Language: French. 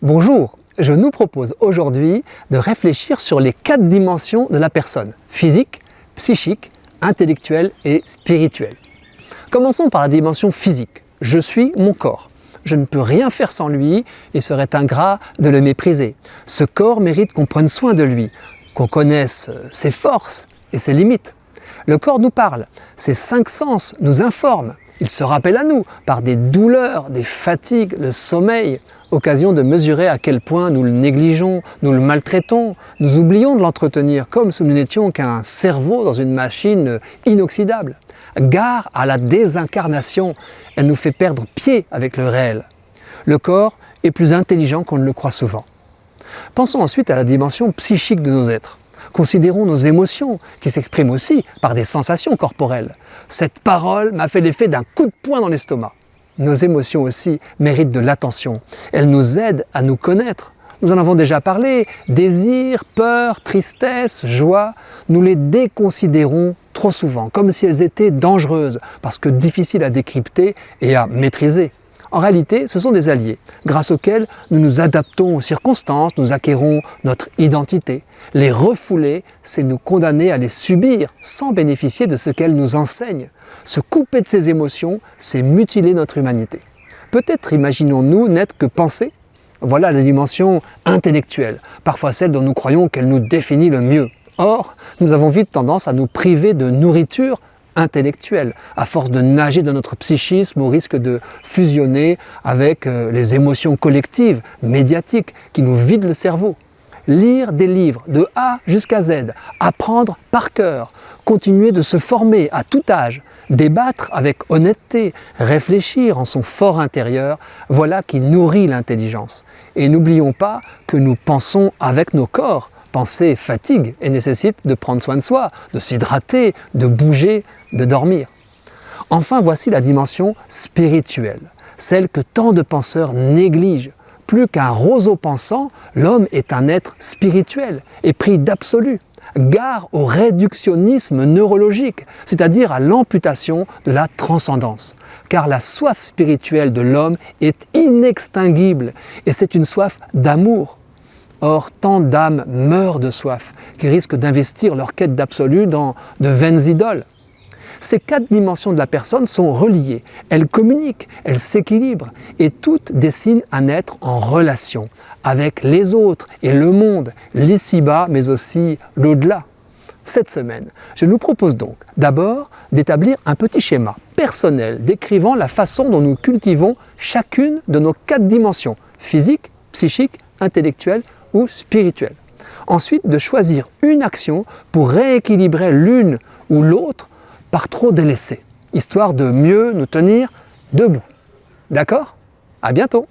Bonjour, je nous propose aujourd'hui de réfléchir sur les 4 dimensions de la personne, physique, psychique, intellectuelle et spirituelle. Commençons par la dimension physique. Je suis mon corps. Je ne peux rien faire sans lui et serait ingrat de le mépriser. Ce corps mérite qu'on prenne soin de lui, qu'on connaisse ses forces et ses limites. Le corps nous parle, ses 5 sens nous informent. Il se rappelle à nous par des douleurs, des fatigues, le sommeil, occasion de mesurer à quel point nous le négligeons, nous le maltraitons, nous oublions de l'entretenir comme si nous n'étions qu'un cerveau dans une machine inoxydable. Gare à la désincarnation, elle nous fait perdre pied avec le réel. Le corps est plus intelligent qu'on ne le croit souvent. Pensons ensuite à la dimension psychique de nos êtres. Considérons nos émotions, qui s'expriment aussi par des sensations corporelles. Cette parole m'a fait l'effet d'un coup de poing dans l'estomac. Nos émotions aussi méritent de l'attention. Elles nous aident à nous connaître. Nous en avons déjà parlé. Désir, peur, tristesse, joie, nous les déconsidérons trop souvent, comme si elles étaient dangereuses, parce que difficiles à décrypter et à maîtriser. En réalité, ce sont des alliés, grâce auxquels nous nous adaptons aux circonstances, nous acquérons notre identité. Les refouler, c'est nous condamner à les subir sans bénéficier de ce qu'elles nous enseignent. Se couper de ces émotions, c'est mutiler notre humanité. Peut-être imaginons-nous n'être que pensée. Voilà la dimension intellectuelle, parfois celle dont nous croyons qu'elle nous définit le mieux. Or, nous avons vite tendance à nous priver de nourriture intellectuelle, à force de nager dans notre psychisme au risque de fusionner avec les émotions collectives, médiatiques, qui nous vident le cerveau. Lire des livres de A jusqu'à Z, apprendre par cœur, continuer de se former à tout âge, débattre avec honnêteté, réfléchir en son fort intérieur, voilà qui nourrit l'intelligence. Et n'oublions pas que nous pensons avec nos corps. Penser fatigue et nécessite de prendre soin de soi, de s'hydrater, de bouger, de dormir. Enfin, voici la dimension spirituelle, celle que tant de penseurs négligent. Plus qu'un roseau pensant, l'homme est un être spirituel, épris d'absolu. Gare au réductionnisme neurologique, c'est-à-dire à l'amputation de la transcendance. Car la soif spirituelle de l'homme est inextinguible et c'est une soif d'amour. Or, tant d'âmes meurent de soif, qui risquent d'investir leur quête d'absolu dans de vaines idoles. Ces 4 dimensions de la personne sont reliées, elles communiquent, elles s'équilibrent, et toutes dessinent un être en relation avec les autres et le monde, l'ici-bas, mais aussi l'au-delà. Cette semaine, je nous propose donc d'abord d'établir un petit schéma personnel décrivant la façon dont nous cultivons chacune de nos 4 dimensions, physique, psychique, intellectuelle ou spirituelle. Ensuite, de choisir une action pour rééquilibrer l'une ou l'autre par trop délaissé, histoire de mieux nous tenir debout. D'accord ? À bientôt !